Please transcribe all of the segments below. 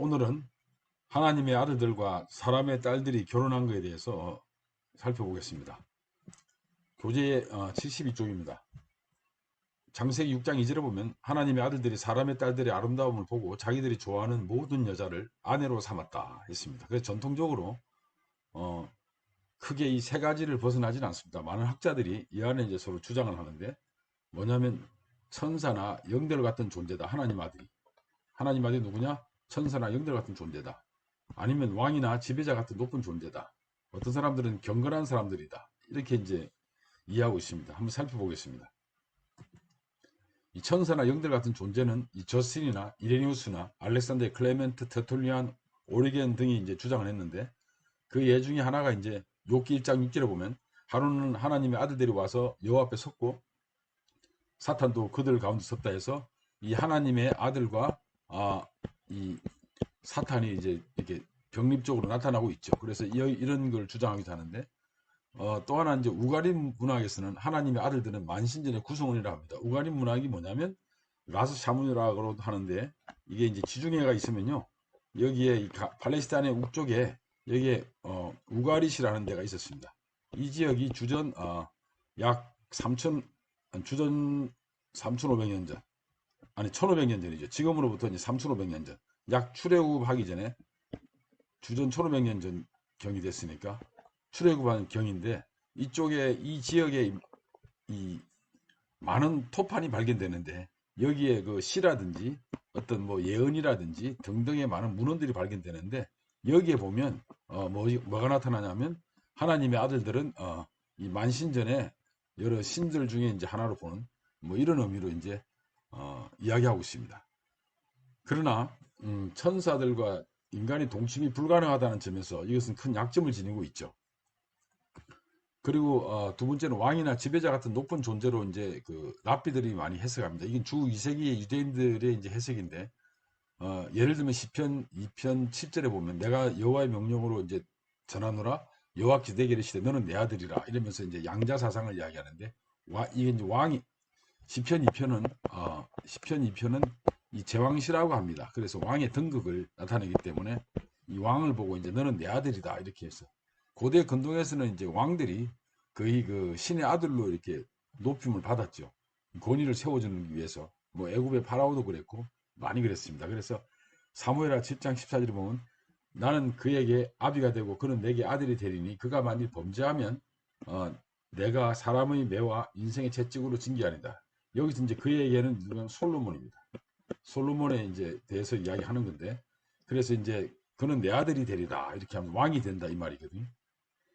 오늘은 하나님의 아들들과 사람의 딸들이 결혼한 것에 대해서 살펴보겠습니다. 교재 72쪽입니다. 창세기 6장 2절에 보면 하나님의 아들들이 사람의 딸들의 아름다움을 보고 자기들이 좋아하는 모든 여자를 아내로 삼았다 했습니다. 그래서 전통적으로 크게 이 세 가지를 벗어나지는 않습니다. 많은 학자들이 이 안에 이제 서로 주장을 하는데, 뭐냐면 천사나 영들 같은 존재다. 하나님 아들이 누구냐? 천사나 영들 같은 존재다. 아니면 왕이나 지배자 같은 높은 존재다. 어떤 사람들은 경건한 사람들이다. 이렇게 이제 이해하고 있습니다. 한번 살펴보겠습니다. 이 천사나 영들 같은 존재는 이 저스틴이나 이레니우스나 알렉산더 클레멘트, 테툴리안, 오리겐 등이 이제 주장을 했는데, 그 예 중에 하나가 이제 욥기 1장 6절에 보면 하루는 하나님의 아들들이 와서 여호와 앞에 섰고 사탄도 그들 가운데 섰다 해서 이 하나님의 아들과 이 사탄이 이제 이렇게 병립적으로 나타나고 있죠. 그래서 이런 걸 주장하기도 하는데, 또 하나 이제 우가림 문학에서는 하나님의 아들들은 만신전의 구성원이라 합니다. 우가림 문학이 뭐냐면 라스 샤문이라고 하는데, 이게 이제 지중해가 있으면요, 여기에 이 팔레스타인의 북쪽에 여기에 우가릿이라는 데가 있었습니다. 이 지역이 주전 약 3,500년 전, 아니 1,500년 전이죠. 지금으로부터 이제 3,500년 전, 약 출애굽하기 전에 주전 1,500년 전 경이 됐으니까 출애굽한 경인데, 이쪽에 이 지역에 이 많은 토판이 발견되는데, 여기에 그 시라든지 어떤 뭐 예언이라든지 등등의 많은 문헌들이 발견되는데, 여기에 보면 뭐가 나타나냐면 하나님의 아들들은 이 만신전에 여러 신들 중에 이제 하나로 보는 뭐 이런 의미로 이제 이야기하고 있습니다. 그러나 천사들과 인간이 동침이 불가능하다는 점에서 이것은 큰 약점을 지니고 있죠. 그리고 두 번째는 왕이나 지배자 같은 높은 존재로 이제 그 랍비들이 많이 해석합니다. 이건 주 2세기의 유대인들의 이제 해석인데, 예를 들면 시편 2편 7절에 보면 내가 여호와의 명령으로 이제 전하노라, 여호와 기대게 이르시되 너는 내 아들이라, 이러면서 이제 양자 사상을 이야기하는데, 이게 이제 왕이 시편 2편은 이 제왕시라고 합니다. 그래서 왕의 등극을 나타내기 때문에 이 왕을 보고 이제 너는 내 아들이다 이렇게 해서, 고대 근동에서는 이제 왕들이 거의 그 신의 아들로 이렇게 높임을 받았죠. 권위를 세워주는 위해서. 뭐 애굽의 파라오도 그랬고 많이 그랬습니다. 그래서 사무엘하 7장 14절에 보면 나는 그에게 아비가 되고 그는 내게 아들이 되리니 그가 만일 범죄하면 내가 사람의 매와 인생의 채찍으로 징계하리다. 여기서 이제 그에게는 누구냐면 솔로몬입니다. 솔로몬에 이제 대해서 이야기하는 건데, 그래서 이제 그는 내 아들이 되리라 이렇게 하면 왕이 된다 이 말이거든요.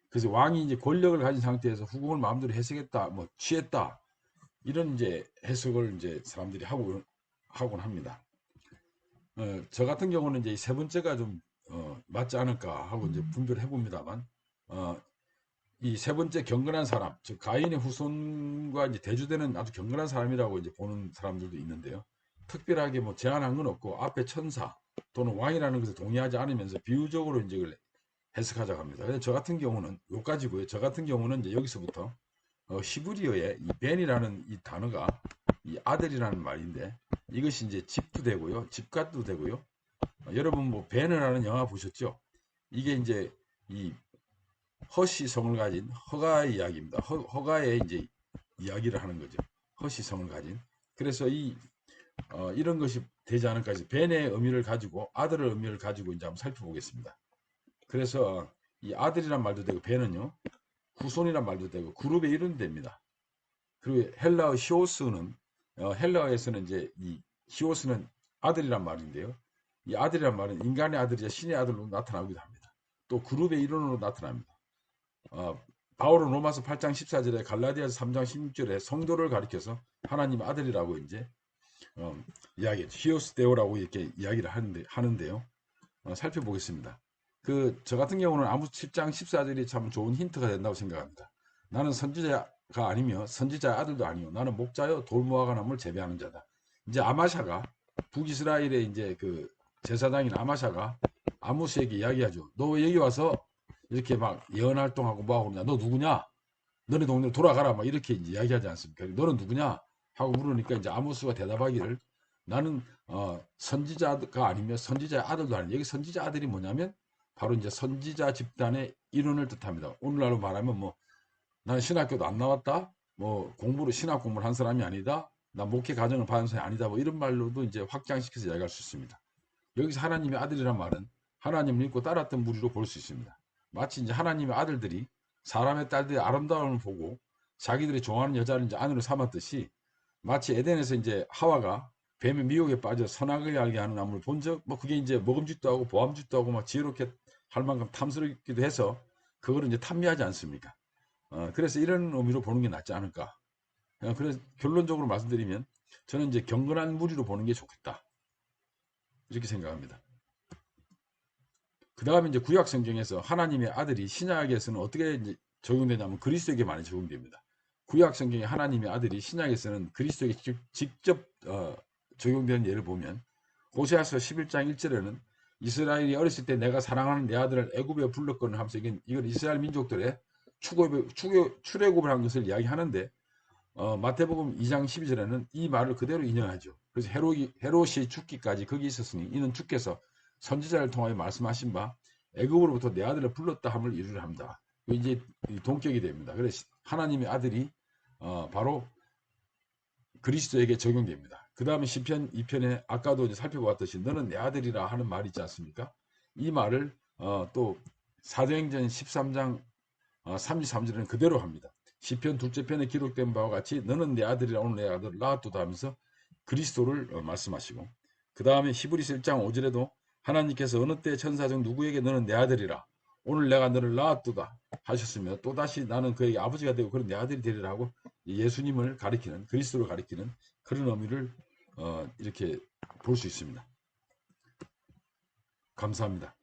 그래서 왕이 이제 권력을 가진 상태에서 후궁을 마음대로 해석했다, 뭐 취했다, 이런 이제 해석을 이제 사람들이 하곤 합니다. 저 같은 경우는 이제 세 번째가 좀 맞지 않을까 하고 이제 분별을 해봅니다만, 이 세 번째 경건한 사람, 즉 가인의 후손과 이제 대주되는 아주 경건한 사람이라고 이제 보는 사람들도 있는데요. 특별하게 뭐 제한한 건 없고 앞에 천사 또는 왕이라는 것을 동의하지 않으면서 비유적으로 이제 그걸 해석하자고 합니다. 그래서 저 같은 경우는 요까지고요. 저 같은 경우는 이제 여기서부터 히브리어의 이 벤이라는 이 단어가 이 아들이라는 말인데, 이것이 이제 집도 되고요, 집갓도 되고요. 여러분 뭐 벤이라는 영화 보셨죠? 이게 이제 이 허시성을 가진 허가의 이야기입니다. 허가의 이제 이야기를 하는 거죠. 허시성을 가진. 그래서 이런 것이 되지 않을까 해서 벤의 의미를 가지고 아들의 의미를 가지고 이제 한번 살펴보겠습니다. 그래서 이 아들이란 말도 되고 벤은요 후손이란 말도 되고 그룹의 이름이 됩니다. 그리고 헬라어 히오스는 헬라어에서는 이제 이 히오스는 아들이란 말인데요. 이 아들이란 말은 인간의 아들이자 신의 아들로 나타나기도 합니다. 또 그룹의 일원으로 나타납니다. 바울은 로마서 8장 14절에 갈라디아서 3장 16절에 성도를 가리켜서 하나님의 아들이라고 이제 이야기했죠. 히오스데오라고 이렇게 이야기를 하는데요. 살펴보겠습니다. 저 같은 경우는 아무 7장 14절이 참 좋은 힌트가 된다고 생각합니다. 나는 선지자가 아니며 선지자의 아들도 아니요 나는 목자여 돌무화과 나무를 재배하는 자다. 이제 아마샤가 북이스라엘의 이제 그 제사장인 아마샤가 아모스에게 이야기하죠. 너 왜 여기 와서 이렇게 막 예언 활동하고 뭐하고 그러냐? 너 누구냐? 너네 동네로 돌아가라 막 이렇게 이제 이야기하지 않습니까? 너는 누구냐? 하고 물으니까 이제 아모스가 대답하기를 나는 선지자가 아니면 선지자의 아들도 아닌, 여기 선지자 아들이 뭐냐면 바로 이제 선지자 집단의 일원을 뜻합니다. 오늘날로 말하면 뭐 나는 신학교도 안 나왔다, 뭐 공부를 신학 공부를 한 사람이 아니다, 나 목회 과정을 받은 사람이 아니다, 뭐 이런 말로도 이제 확장시켜서 이야기할 수 있습니다. 여기서 하나님의 아들이란 말은 하나님을 믿고 따랐던 무리로 볼 수 있습니다. 마치 이제 하나님의 아들들이 사람의 딸들의 아름다움을 보고 자기들이 좋아하는 여자를 이제 아내로 삼았듯이, 마치 에덴에서 이제 하와가 뱀의 미혹에 빠져 선악을 알게 하는 나무를 본 적, 뭐 그게 이제 먹음직도 하고 보암직도 하고 막 지혜롭게 할 만큼 탐스럽기도 해서 그거를 이제 탐미하지 않습니까? 그래서 이런 의미로 보는 게 낫지 않을까. 그래서 결론적으로 말씀드리면 저는 이제 경건한 무리로 보는 게 좋겠다, 이렇게 생각합니다. 그 다음에 이제 구약 성경에서 하나님의 아들이 신약에서는 어떻게 이제 적용되냐면 그리스도에게 많이 적용됩니다. 구약 성경에 하나님의 아들이 신약에서는 그리스도에게 직접 적용되는 예를 보면 호세아서 11장 1절에는 이스라엘이 어렸을 때 내가 사랑하는 내 아들을 애굽에 불렀거늘 하면서 이건 이스라엘 민족들의 출애굽을 한 것을 이야기하는데, 마태복음 2장 12절에는 이 말을 그대로 인용하죠. 그래서 헤롯이 죽기까지 거기 있었으니 이는 주께서 선지자를 통하여 말씀하신 바 애굽으로부터 내 아들을 불렀다 함을 이루려 합니다. 이제 동격이 됩니다. 그래서 하나님의 아들이 바로 그리스도에게 적용됩니다. 그 다음에 시편 2편에 아까도 이제 살펴보았듯이 너는 내 아들이라 하는 말이 있지 않습니까? 이 말을 또 사도행전 13장 33절에는 그대로 합니다. 시편 둘째 편에 기록된 바와 같이 너는 내 아들이라 오늘 내 아들을 낳았도다 하면서 그리스도를 말씀하시고, 그 다음에 히브리서 1장 5절에도 하나님께서 어느 때 천사 중 누구에게 너는 내 아들이라 오늘 내가 너를 낳았도다 하셨으며 또다시 나는 그에게 아버지가 되고 그런 내 아들이 되리라 하고 예수님을 가리키는, 그리스도를 가리키는 그런 의미를 이렇게 볼 수 있습니다. 감사합니다.